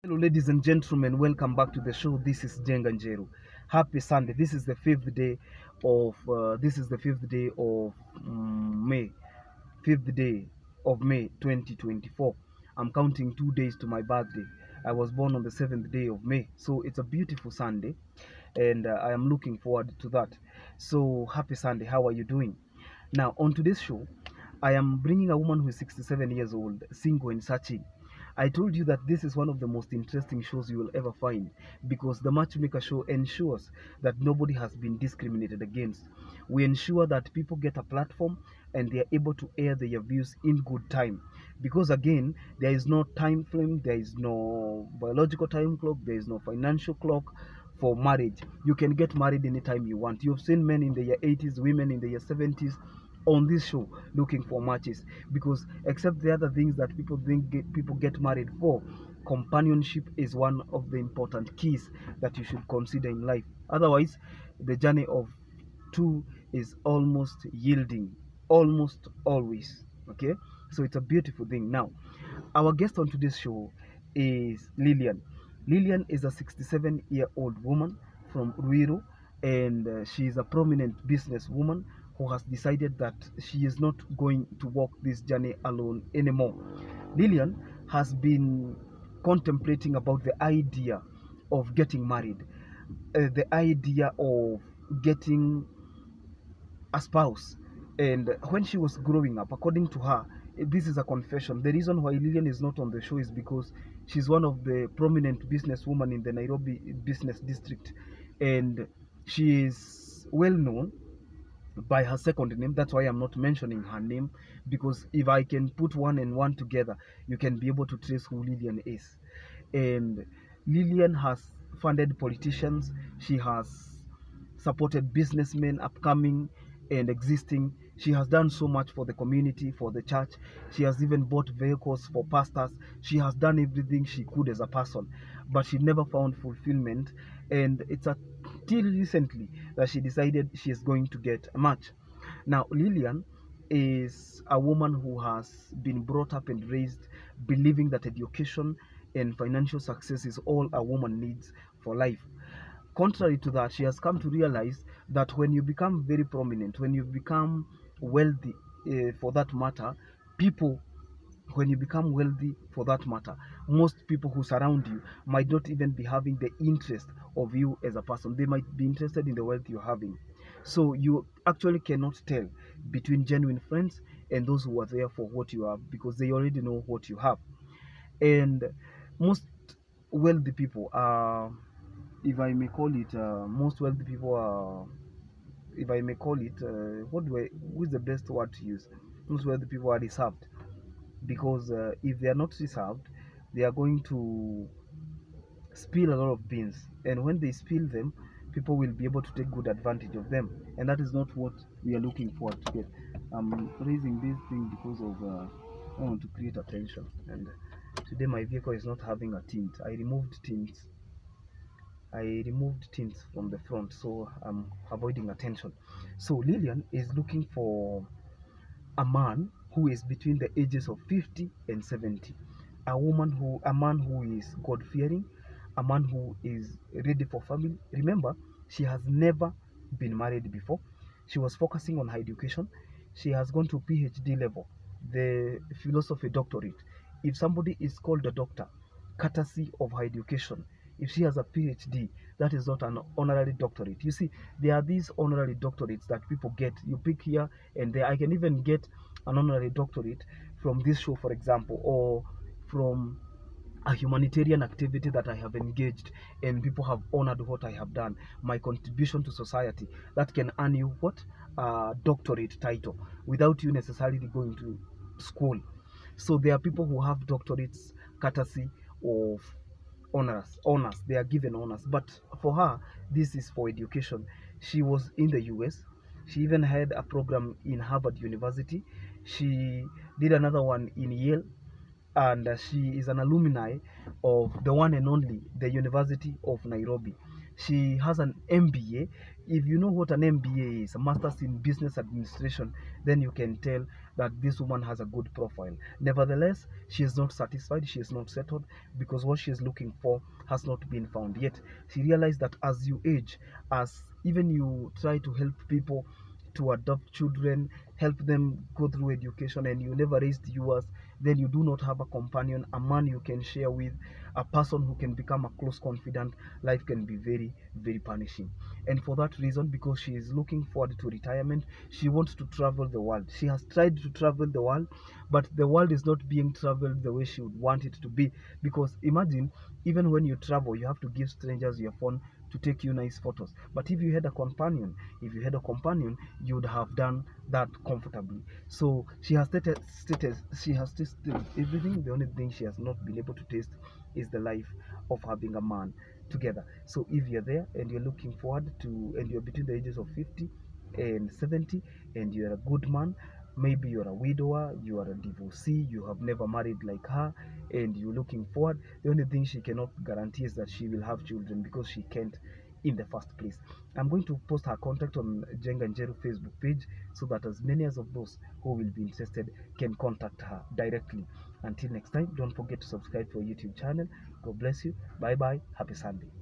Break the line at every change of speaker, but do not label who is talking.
Hello, ladies and gentlemen. Welcome back to the show. This is Jenganjeru. Happy Sunday. This is the fifth day of May, 5th day of May 2024. I'm counting 2 days to my birthday. I was born on the 7th day of May, so it's a beautiful Sunday, and I am looking forward to that. So happy Sunday. How are you doing? Now, on today's show, I am bringing a woman who is 67 years old, single and searching. I told you that this is one of the most interesting shows you will ever find because the Matchmaker show ensures that nobody has been discriminated against. We ensure that people get a platform and they are able to air their views in good time. Because again, there is no time frame, there is no biological time clock, there is no financial clock for marriage. You can get married anytime you want. You've seen men in their 80s, women in their 70s on this show looking for matches because except the other things that people get married for, companionship is one of the important keys that you should consider in life. Otherwise, the journey of two is almost yielding, almost always. Okay, so it's a beautiful thing. Now, our guest on today's show is Lillian. Lillian is a 67-year-old woman from Ruiru, and she is a prominent businesswoman who has decided that she is not going to walk this journey alone anymore. Lillian has been contemplating about the idea of getting married, the idea of getting a spouse. And when she was growing up, according to her, this is a confession. The reason why Lillian is not on the show is because she's one of the prominent businesswomen in the Nairobi business district, and she is well known by her second name. That's why I'm not mentioning her name, because if I can put one and one together, you can be able to trace who Lillian is. And Lillian has funded politicians, she has supported businessmen, upcoming and existing. She has done so much for the community, for the church. She has even bought vehicles for pastors. She has done everything she could as a person, but she never found fulfillment. And it's until recently that she decided she is going to get a match. Now, Lillian is a woman who has been brought up and raised believing that education and financial success is all a woman needs for life. Contrary to that, she has come to realize that when you become very prominent, when you become wealthy, for that matter, people when you become wealthy for that matter, most people who surround you might not even be having the interest of you as a person. They might be interested in the wealth you're having. So you actually cannot tell between genuine friends and those who are there for what you have, because they already know what you have. And most wealthy people are, if I may call it, most wealthy people are, if I may call it, who is the best word to use? Most wealthy people are reserved, because if they are not reserved, they are going to spill a lot of beans, and when they spill them, people will be able to take good advantage of them, and that is not what we are looking for to get. I'm raising this thing because of I want to create attention, and today my vehicle is not having a tint. I removed tints from the front, so I'm avoiding attention. So Lillian is looking for a man who is between the ages of 50 and 70, a man who is God fearing, a man who is ready for family. Remember, she has never been married before. She was focusing on her education. She has gone to PhD level, the philosophy doctorate. If somebody is called a doctor courtesy of her education, if she has a PhD, that is not an honorary doctorate. You see, there are these honorary doctorates that people get. You pick here and there. I can even get an honorary doctorate from this show, for example, or from a humanitarian activity that I have engaged, and people have honored what I have done, my contribution to society. That can earn you what? A doctorate title without you necessarily going to school. So there are people who have doctorates courtesy of honors. They are given honors, but for her, this is for education. She was in the US. She even had a program in Harvard University. She did another one in Yale, and she is an alumni of the one and only the University of Nairobi. She has an MBA. If you know what an MBA is, a master's in business administration, then you can tell that this woman has a good profile. Nevertheless, she is not satisfied, she is not settled, because what she is looking for has not been found yet. She realized that as you age, as even you try to help people to adopt children, help them go through education, and you never raised yours, then you do not have a companion, a man you can share with, a person who can become a close confidant. Life can be very, very punishing. And for that reason, because she is looking forward to retirement, she wants to travel the world. She has tried to travel the world, but the world is not being traveled the way she would want it to be. Because imagine, even when you travel, you have to give strangers your phone to take you nice photos. But if you had a companion, you would have done that comfortably. So she has tasted everything. The only thing she has not been able to taste is the life of having a man together. So if you're there and you're looking forward to, and you're between the ages of 50 and 70, and you're a good man, maybe you're a widower, you are a divorcee, you have never married like her, and you're looking forward, the only thing she cannot guarantee is that she will have children, because she can't in the first place. I'm going to post her contact on Jenga Njeru Facebook page, so that as many as of those who will be interested can contact her directly. Until next time, don't forget to subscribe to our YouTube channel. God bless you. Bye bye. Happy Sunday.